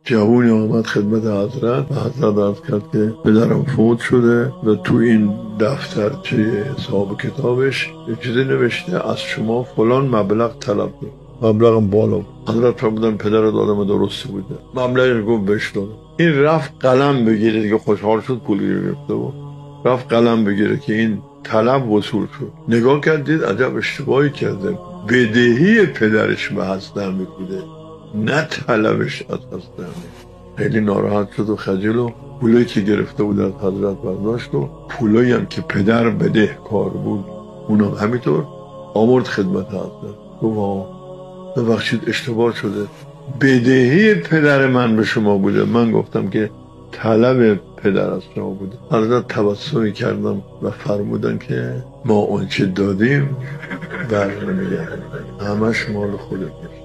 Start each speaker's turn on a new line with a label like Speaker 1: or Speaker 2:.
Speaker 1: جوونی آمد خدمت حضرت و حضرت عرض کرد که پدرم فوت شده و تو این دفترچه حساب کتابش یه چیزی نوشته از شما فلان مبلغ طلب داره. مبلغم بالا بود. حضرت فرمودن پدر دادم درسته بوده. مبلغی گفت بهش دادم. این رفت قلم بگیره دیگه، خوشحال شد پولی گرفته بود، رفت قلم بگیره که این طلب وصول شد. نگاه کردید عجب اشتباهی کرده، بدهی پدرش به حضرت بوده نه طلبش از حضرت. خیلی ناراحت شد و خجل و پولایی که گرفته بود از حضرت برداشت و پولایی هم که پدر بدهکار بود اونم همینطور آورد خدمت حضرت. گفت ببخشید اشتباه شده، بدهی پدر من به شما بوده، من گفتم که طلب پدر از شما بوده. حضرت تبسمی کردم و فرمودن که ما اونچه دادیم برنمیگردیم، همش مال خودت.